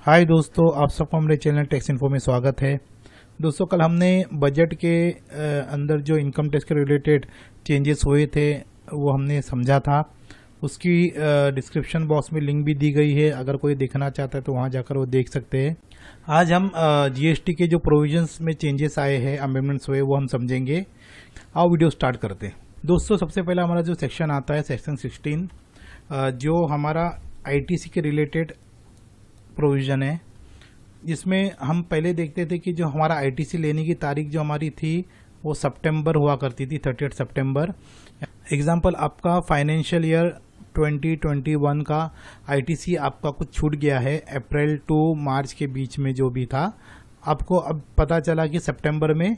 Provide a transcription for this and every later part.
हाय दोस्तों, आप सबको हमारे चैनल टैक्स इन्फो में स्वागत है। दोस्तों, कल हमने बजट के अंदर जो इनकम टैक्स के रिलेटेड चेंजेस हुए थे वो हमने समझा था। उसकी डिस्क्रिप्शन बॉक्स में लिंक भी दी गई है, अगर कोई देखना चाहता है तो वहाँ जाकर वो देख सकते हैं। आज हम जीएसटी के जो प्रोविजंस में चेंजेस आए हैं, अमेंडमेंट्स हुए, वो हम समझेंगे। आओ वीडियो स्टार्ट करते हैं। दोस्तों, सबसे पहला हमारा जो सेक्शन आता है सेक्शन 16, जो हमारा आईटीसी के रिलेटेड प्रोविज़न है, जिसमें हम पहले देखते थे कि जो हमारा आईटीसी लेने की तारीख जो हमारी थी वो सितंबर हुआ करती थी, 30 सितंबर। एग्जाम्पल, आपका फाइनेंशियल ईयर 2021 का आईटीसी आपका कुछ छूट गया है अप्रैल टू मार्च के बीच में जो भी था, आपको अब पता चला कि सितंबर में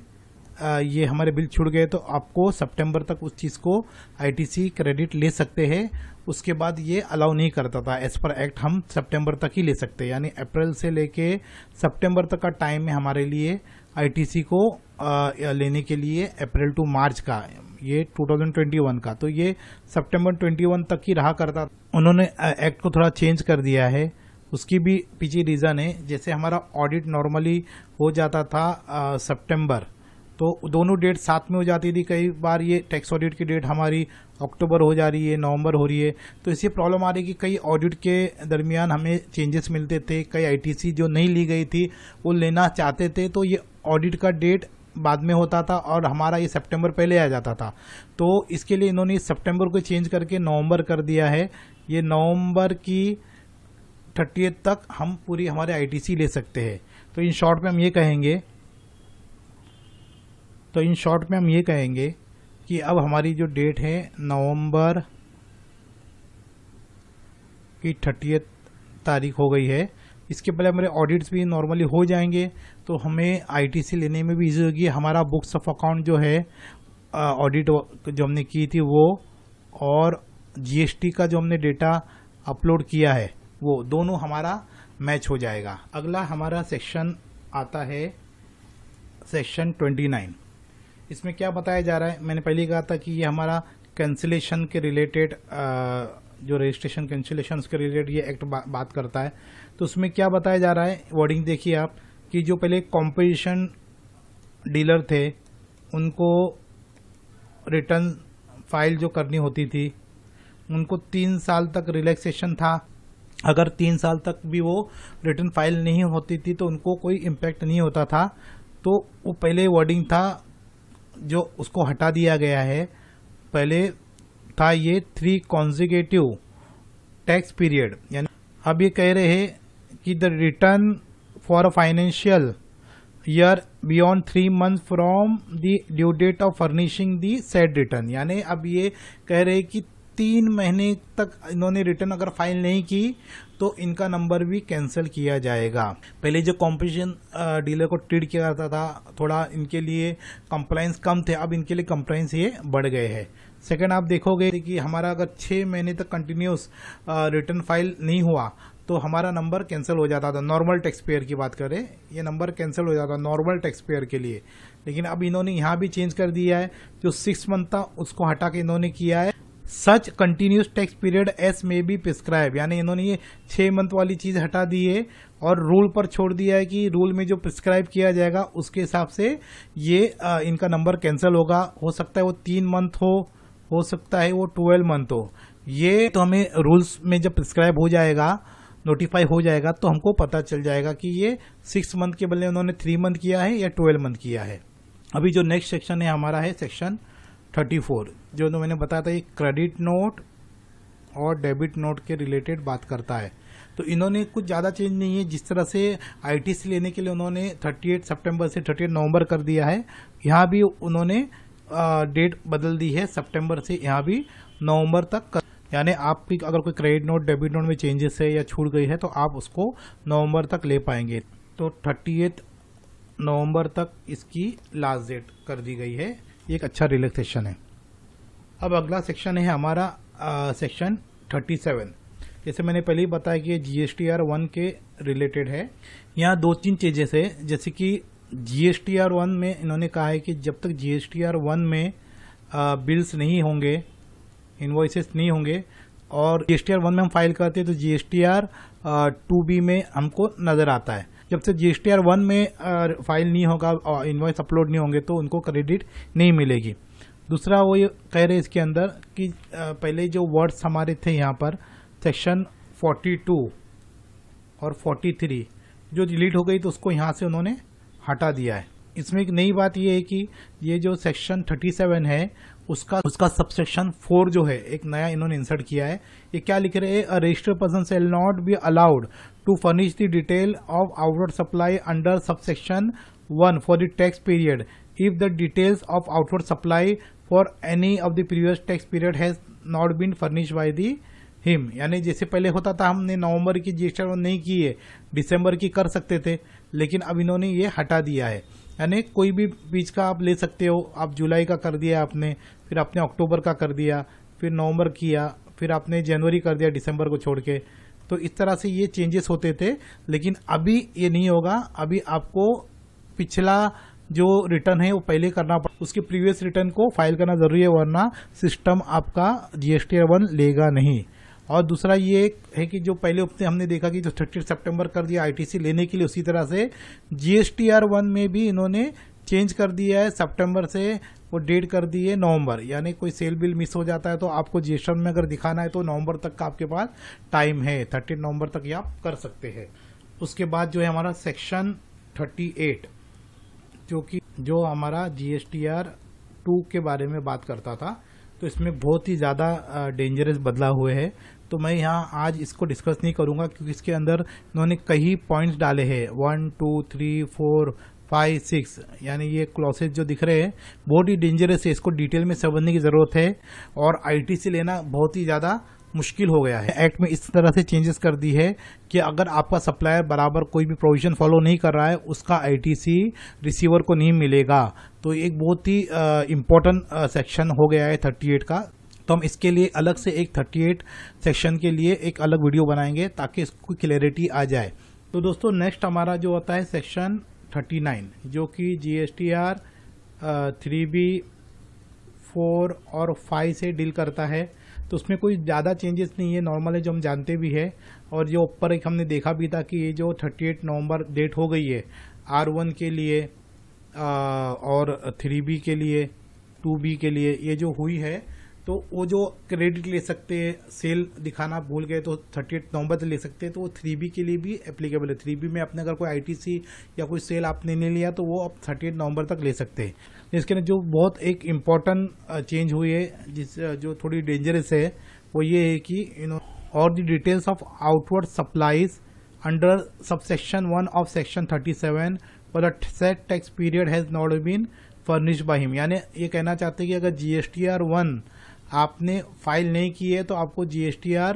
ये हमारे बिल छूट गए, तो आपको सितंबर तक उस चीज़ को आईटीसी क्रेडिट ले सकते हैं। उसके बाद ये अलाउ नहीं करता था, एज पर एक्ट हम सितंबर तक ही ले सकते हैं, यानी अप्रैल से लेके सितंबर तक का टाइम है हमारे लिए आईटीसी को लेने के लिए, अप्रैल टू मार्च का, ये 2021 का। तो ये सितंबर 21 तक ही रहा करता। उन्होंने एक्ट को थोड़ा चेंज कर दिया है, उसकी भी पीछे रीज़न है। जैसे हमारा ऑडिट नॉर्मली हो जाता था सितंबर, तो दोनों डेट साथ में हो जाती थी। कई बार ये टैक्स ऑडिट की डेट हमारी अक्टूबर हो जा रही है, नवंबर हो रही है, तो इससे प्रॉब्लम आ रही है कि कई ऑडिट के दरमियान हमें चेंजेस मिलते थे। कई आईटीसी जो नहीं ली गई थी वो लेना चाहते थे, तो ये ऑडिट का डेट बाद में होता था और हमारा ये सितंबर पहले आ जाता था। तो इसके लिए इन्होंने सितंबर को चेंज करके नवंबर कर दिया है। ये नवंबर की 30 तक हम पूरी हमारे आईटीसी ले सकते हैं। तो इन शॉर्ट में हम ये कहेंगे कि अब हमारी जो डेट है नवंबर की 30 तारीख हो गई है। इसके पहले हमारे ऑडिट्स भी नॉर्मली हो जाएंगे, तो हमें आईटीसी लेने में भी इजी होगी। हमारा बुक्स ऑफ अकाउंट जो है ऑडिट जो हमने की थी वो, और जीएसटी का जो हमने डेटा अपलोड किया है वो दोनों हमारा मैच हो जाएगा। अगला हमारा सेक्शन आता है सेक्शन 29। इसमें क्या बताया जा रहा है, मैंने पहले कहा था कि ये हमारा कैंसिलेशन के रिलेटेड, जो रजिस्ट्रेशन कैंसिलेशन के रिलेटेड ये एक्ट बात करता है। तो उसमें क्या बताया जा रहा है, वर्डिंग देखिए आप, कि जो पहले कॉम्पोजिशन डीलर थे उनको रिटर्न फाइल जो करनी होती थी उनको 3 साल तक रिलैक्सेशन था। अगर 3 साल तक भी वो रिटर्न फाइल नहीं होती थी तो उनको कोई इम्पैक्ट नहीं होता था। तो वो पहले वर्डिंग था जो उसको हटा दिया गया है। पहले था ये 3 कॉन्जिक्यूटिव टैक्स पीरियड, यानी अब ये कह रहे हैं कि the return for a financial year beyond 3 month from the due date of furnishing the said return. यानी अब ये कह रहे हैं कि 3 महीने तक इन्होंने रिटर्न अगर फाइल नहीं की तो इनका नंबर भी कैंसिल किया जाएगा। पहले जो कॉम्पोजिशन डीलर को ट्रीट किया जाता था, थोड़ा इनके लिए कंप्लाइंस कम थे, अब इनके लिए कंप्लाइंस ये बढ़ गए हैं। सेकंड, आप देखोगे कि हमारा अगर 6 महीने तक कंटिन्यूस रिटर्न फाइल नहीं हुआ तो हमारा नंबर कैंसिल हो जाता था। नॉर्मल टैक्स पेयर की बात करें, ये नंबर कैंसिल हो जाता नॉर्मल टैक्स पेयर के लिए। लेकिन अब इन्होंने यहाँ भी चेंज कर दिया है, जो 6 मंथ था उसको हटा के इन्होंने किया है सच कंटिन्यूस टैक्स पीरियड एस में बी प्रिस्क्राइब। यानी इन्होंने ये 6 मंथ वाली चीज हटा दी है और रूल पर छोड़ दिया है कि रूल में जो प्रिस्क्राइब किया जाएगा उसके हिसाब से ये इनका नंबर कैंसिल होगा। हो सकता है वो 3 मंथ हो सकता है वो 12 मंथ हो। ये तो हमें रूल्स में जब प्रिस्क्राइब हो जाएगा, नोटिफाई हो जाएगा, तो हमको पता चल जाएगा कि ये 6 मंथ के बदले उन्होंने 3 मंथ किया है या 12 मंथ किया है। अभी जो नेक्स्ट सेक्शन है हमारा है सेक्शन 34, जो मैंने बताया था ये क्रेडिट नोट और डेबिट नोट के रिलेटेड बात करता है। तो इन्होंने कुछ ज़्यादा चेंज नहीं है। जिस तरह से आईटीसी लेने के लिए उन्होंने 38 सितंबर से 38 नवंबर कर दिया है, यहाँ भी उन्होंने डेट बदल दी है सितंबर से यहाँ भी नवंबर तक। यानी आपकी अगर कोई क्रेडिट नोट डेबिट नोट में चेंजेस है या छूट गई है तो आप उसको नवंबर तक ले पाएंगे। तो 38 नवंबर तक इसकी लास्ट डेट कर दी गई है। एक अच्छा रिलैक्सेशन है। अब अगला सेक्शन है हमारा सेक्शन 37। जैसे मैंने पहले ही बताया कि जीएसटीआर 1 के रिलेटेड है। यहाँ 2-3 चीजें है, जैसे कि जीएसटीआर 1 में इन्होंने कहा है कि जब तक जीएसटीआर 1 में बिल्स नहीं होंगे, इनवॉइसेस नहीं होंगे, और जीएसटीआर 1 में हम फाइल करते हैं तो जीएसटीआर 2B में हमको नज़र आता है। जब से GSTR 1 में फाइल नहीं होगा और इनवॉइस अपलोड नहीं होंगे तो उनको क्रेडिट नहीं मिलेगी। दूसरा वो ये कह रहे हैं इसके अंदर कि पहले जो वर्ड्स हमारे थे यहाँ पर सेक्शन 42 और 43 जो डिलीट हो गई तो उसको यहाँ से उन्होंने हटा दिया है। इसमें एक नई बात ये है कि ये जो सेक्शन 37 है उसका सबसेक्शन 4 जो है एक नया इन्होंने इंसर्ट किया है। ये क्या लिख रहे हैं, a registered person shall not be allowed to furnish the detail of outward supply under subsection 1 for the tax period if the details of outward supply for any of the previous tax period has not been furnish by the him. यानी जैसे पहले होता था हमने नवंबर की GSTR नहीं की है, दिसंबर की कर सकते थे, लेकिन अब इन्होंने ये हटा दिया है। यानी कोई भी बीच का आप ले सकते हो, आप जुलाई का कर दिया आपने, फिर आपने अक्टूबर का कर दिया, फिर नवंबर किया, फिर आपने जनवरी कर दिया दिसंबर को छोड़ के। तो इस तरह से ये चेंजेस होते थे, लेकिन अभी ये नहीं होगा। अभी आपको पिछला जो रिटर्न है वो पहले करना पड़ेगा, उसके प्रीवियस रिटर्न को फाइल करना जरूरी है, वरना सिस्टम आपका GSTR 1 लेगा नहीं। और दूसरा ये है कि जो पहले हफ्ते हमने देखा कि जो 30 सितंबर कर दिया ITC लेने के लिए, उसी तरह से GSTR 1 में भी इन्होंने चेंज कर दिया है। सितंबर से वो डेट कर दी है नवंबर, यानी कोई सेल बिल मिस हो जाता है तो आपको GSTR में अगर दिखाना है तो नवंबर तक का आपके पास टाइम है, 30 नवंबर तक ये आप कर सकते हैं। उसके बाद जो है हमारा सेक्शन 38 जो हमारा GSTR 2 के बारे में बात करता था, तो इसमें बहुत ही ज़्यादा डेंजरस बदलाव हुए हैं। तो मैं यहाँ आज इसको डिस्कस नहीं करूँगा क्योंकि इसके अंदर इन्होंने कई पॉइंट्स डाले हैं, 1 2 3 4 5 6, यानी ये क्लॉसेज जो दिख रहे हैं बहुत ही डेंजरस है। इसको डिटेल में समझने की ज़रूरत है और ITC लेना बहुत ही ज़्यादा मुश्किल हो गया है। एक्ट में इस तरह से चेंजेस कर दी है कि अगर आपका सप्लायर बराबर कोई भी प्रोविजन फॉलो नहीं कर रहा है, उसका ITC रिसीवर को नहीं मिलेगा। तो एक बहुत ही इम्पोर्टेंट सेक्शन हो गया है 38 का। तो हम इसके लिए अलग से एक 38 सेक्शन के लिए एक अलग वीडियो बनाएंगे ताकि इसको क्लैरिटी आ जाए। तो दोस्तों नेक्स्ट हमारा जो होता है सेक्शन 39 जो कि GSTR 3B 4 और 5 से डील करता है। तो उसमें कोई ज़्यादा चेंजेस नहीं है, नॉर्मल है जो हम जानते भी है। और जो ऊपर एक हमने देखा भी था कि ये जो 38 नवंबर डेट हो गई है R1 के लिए और 3B के लिए, 2B के लिए ये जो हुई है, तो वो जो क्रेडिट ले सकते हैं, सेल दिखाना भूल गए तो 38 नवंबर तक ले सकते हैं, तो वो 3B के लिए भी एप्लीकेबल है। 3B में अपने अगर कोई ITC या कोई सेल आपने नहीं लिया तो वो आप 38 नवंबर तक ले सकते हैं। इसके जो बहुत एक इम्पॉर्टेंट चेंज हुई है जो थोड़ी डेंजरस है, वो ये है कि और the details of outward supplies under subsection 1 of section 37 for the set tax period has not been furnished by him. यानी ये कहना चाहते हैं कि अगर GSTR 1 आपने फाइल नहीं की है तो आपको GSTR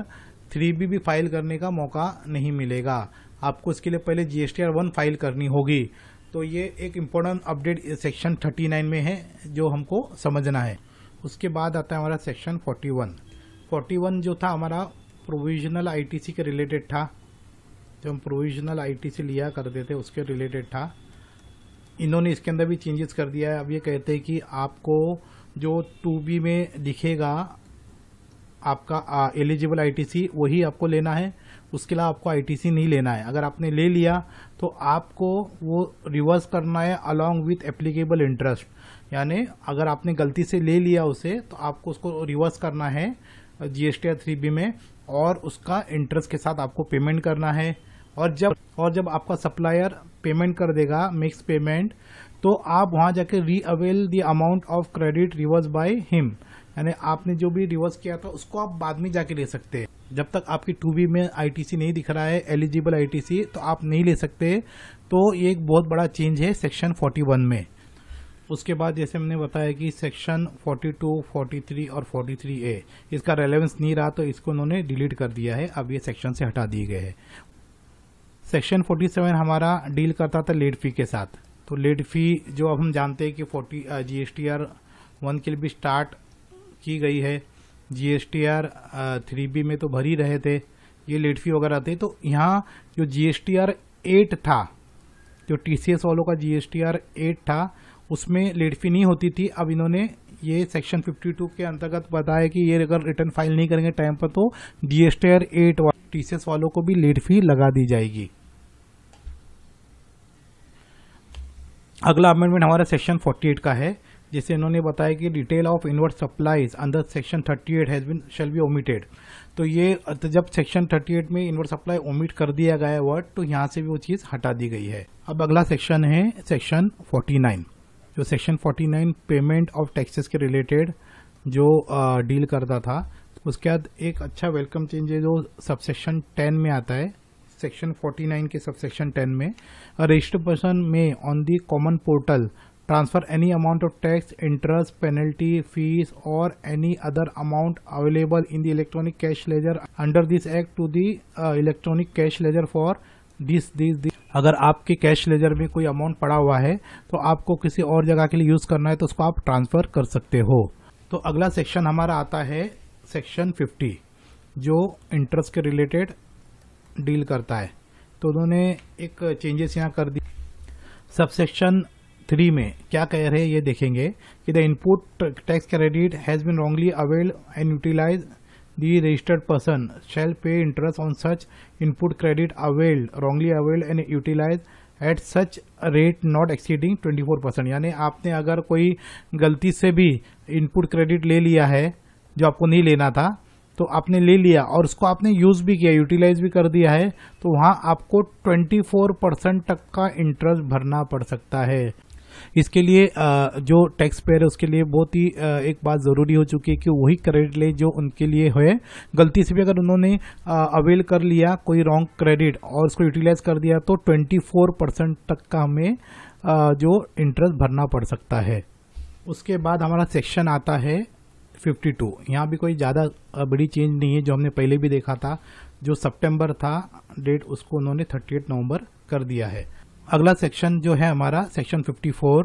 3B भी फाइल करने का मौका नहीं मिलेगा। आपको इसके लिए पहले GSTR 1 फाइल करनी होगी। तो ये एक इम्पोर्टेंट अपडेट सेक्शन 39 में है जो हमको समझना है। उसके बाद आता है हमारा सेक्शन 41 जो था हमारा प्रोविजनल ITC के रिलेटेड था। जो हम प्रोविजनल ITC लिया करते थे उसके रिलेटेड था। इन्होंने इसके अंदर भी चेंजेस कर दिया है। अब ये कहते हैं कि आपको जो 2B में दिखेगा आपका एलिजिबल ITC वही आपको लेना है, उसके अलावा आपको ITC नहीं लेना है। अगर आपने ले लिया तो आपको वो रिवर्स करना है अलॉन्ग विथ एप्लीकेबल इंटरेस्ट। यानी अगर आपने गलती से ले लिया उसे तो आपको उसको रिवर्स करना है GSTR 3B में और उसका इंटरेस्ट के साथ आपको पेमेंट करना है। और जब आपका सप्लायर पेमेंट कर देगा मिक्स पेमेंट, तो आप वहाँ जाके रीअवेल the amount of credit reverse bye him. यानी आपने जो भी रिवर्स किया था उसको आप बाद में जाके ले सकते हैं। जब तक आपकी 2B में ITC नहीं दिख रहा है एलिजिबल ITC, तो आप नहीं ले सकते। तो ये एक बहुत बड़ा चेंज है सेक्शन 41 में। उसके बाद जैसे हमने बताया कि सेक्शन 42, 43 और 43A इसका रेलेवेंस नहीं रहा तो इसको उन्होंने डिलीट कर दिया है। अब ये सेक्शन से हटा दिए गए हैं। सेक्शन 47 हमारा डील करता था लेट फी के साथ। तो लेट फी जो अब हम जानते हैं कि GSTR 1 के लिए भी स्टार्ट की गई है, GSTR 3B में तो भर ही रहे थे, ये लेट फी वगैरह थे। तो यहाँ जो GSTR 8 था, जो TCS वालों का GSTR 8 था, उसमें लेट फी नहीं होती थी। अब इन्होंने ये सेक्शन 52 के अंतर्गत बताया कि ये अगर रिटर्न फाइल नहीं करेंगे टाइम पर तो GSTR 8 टीसीएस वालों को भी लेट फी लगा दी जाएगी। अगला अमेंडमेंट हमारा सेक्शन 48 का है, जिसे इन्होंने बताया कि detail of inward supplies under section 38 has been shall be omitted. तो ये जब सेक्शन 38 में इनवर्ड सप्लाई ओमिट कर दिया गया है वर्ड, तो यहाँ से भी वो चीज़ हटा दी गई है। अब अगला सेक्शन है सेक्शन 49, जो सेक्शन 49 पेमेंट ऑफ टैक्सेस के रिलेटेड जो डील करता था। उसके बाद एक अच्छा वेलकम चेंज है जो सबसेक्शन 10 में आता है। सेक्शन 49 के सबसेक्शन 10 में रजिस्टर्ड पर्सन में on the common portal transfer any amount of tax, interest, penalty, fees or any other amount available in the electronic cash ledger under this act to the electronic cash ledger for this। अगर आपके cash ledger में कोई amount पड़ा हुआ है तो आपको किसी और जगह के लिए यूज़ करना है तो उसको आप ट्रांसफ़र कर सकते हो। तो अगला सेक्शन हमारा आता है सेक्शन 50, जो इंटरेस्ट के रिलेटेड डील करता है। तो उन्होंने एक चेंजेस यहाँ कर दी। सबसेक्शन 3 में क्या कह रहे हैं ये देखेंगे कि the input tax credit has been wrongly availed and utilise the registered person shall pay interest on such input credit availed wrongly availed and utilise at such rate not exceeding 24%। यानी आपने अगर कोई गलती से भी इनपुट क्रेडिट ले लिया है जो आपको नहीं लेना था, तो आपने ले लिया और उसको आपने यूज़ भी किया, यूटिलाइज भी कर दिया है, तो वहाँ आपको 24% तक का इंटरेस्ट भरना पड़ सकता है। इसके लिए जो टैक्स पेयर है उसके लिए बहुत ही एक बात ज़रूरी हो चुकी है कि वही क्रेडिट ले जो उनके लिए है। गलती से भी अगर उन्होंने अवेल कर लिया कोई रॉन्ग क्रेडिट और उसको यूटिलाइज कर दिया तो 24% तक का हमें जो इंटरेस्ट भरना पड़ सकता है। उसके बाद हमारा सेक्शन आता है 52। यहाँ भी कोई ज़्यादा बड़ी चेंज नहीं है, जो हमने पहले भी देखा था। जो सितंबर था डेट उसको उन्होंने 38 नवंबर कर दिया है। अगला सेक्शन जो है हमारा सेक्शन 54,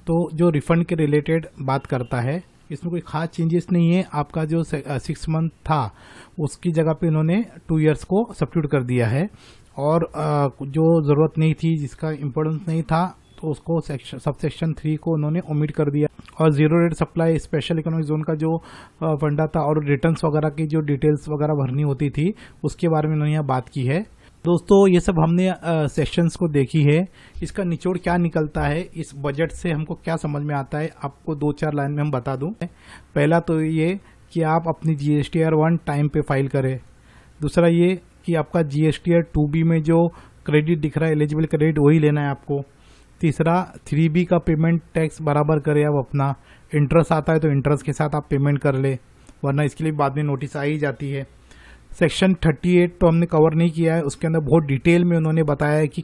तो जो रिफंड के रिलेटेड बात करता है। इसमें कोई खास चेंजेस नहीं है। आपका जो 6 मंथ था उसकी जगह पे इन्होंने 2 ईयर्स को सब्स्टिट्यूट कर दिया है, और जो ज़रूरत नहीं थी, जिसका इम्पोर्टेंस नहीं था, तो उसको सबसेक्शन 3 को उन्होंने ओमिट कर दिया। और zero rate supply special economic zone का जो फंडा था और रिटर्न्स वगैरह की जो डिटेल्स वगैरह भरनी होती थी उसके बारे में उन्होंने यहाँ बात की है। दोस्तों ये सब हमने सेक्शंस को देखी है। इसका निचोड़ क्या निकलता है, इस बजट से हमको क्या समझ में आता है, आपको 2-4 लाइन में हम बता दूं। पहला तो ये कि आप अपनी GSTR 1 टाइम पे फाइल करें। दूसरा ये कि आपका GSTR 2B में जो क्रेडिट दिख रहा है एलिजिबल क्रेडिट वही लेना है आपको। तीसरा 3B का पेमेंट टैक्स बराबर करें आप अपना। इंटरेस्ट आता है तो इंटरेस्ट के साथ आप पेमेंट कर ले, वरना इसके लिए बाद में नोटिस आ ही जाती है। सेक्शन 38 तो हमने कवर नहीं किया है, उसके अंदर बहुत डिटेल में उन्होंने बताया है कि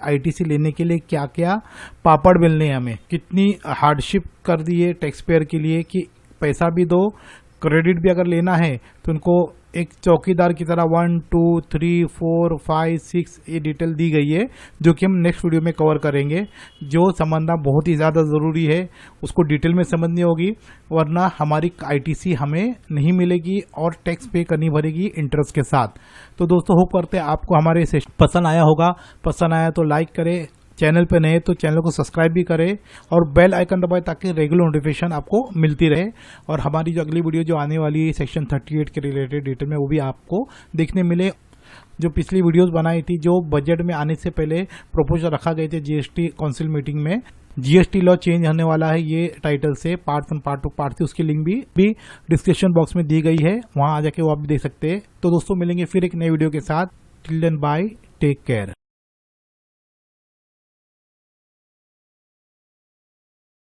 ITC लेने के लिए क्या क्या पापड़ बेलने हैं, हमें कितनी हार्डशिप कर दी है टैक्स पेयर के लिए कि पैसा भी दो, क्रेडिट भी अगर लेना है तो उनको एक चौकीदार की तरह 1 2 3 4 5 6 ये डिटेल दी गई है, जो कि हम नेक्स्ट वीडियो में कवर करेंगे। जो समझना बहुत ही ज़्यादा ज़रूरी है, उसको डिटेल में समझनी होगी, वरना हमारी ITC हमें नहीं मिलेगी और टैक्स पे करनी पड़ेगी इंटरेस्ट के साथ। तो दोस्तों होप करते हैं आपको हमारे सेशन पसंद आया होगा। पसंद आया तो लाइक करें, चैनल पे नए तो चैनल को सब्सक्राइब भी करें और बेल आइकन दबाएं ताकि रेगुलर नोटिफिकेशन आपको मिलती रहे। और हमारी जो अगली वीडियो जो आने वाली है सेक्शन 38 के रिलेटेड डिटेल में, वो भी आपको देखने मिले। जो पिछली वीडियोस बनाई थी जो बजट में आने से पहले प्रपोजल रखा गए थे GST काउंसिल मीटिंग में, GST लॉ चेंज होने वाला है ये टाइटल से, पार्ट 1 पार्ट 2 पार्ट 3, उसकी लिंक भी डिस्क्रिप्शन बॉक्स में दी गई है, वहां आ जाके वो आप भी देख सकते हैं। तो दोस्तों मिलेंगे फिर एक नई वीडियो के साथ। Till then bye, take care.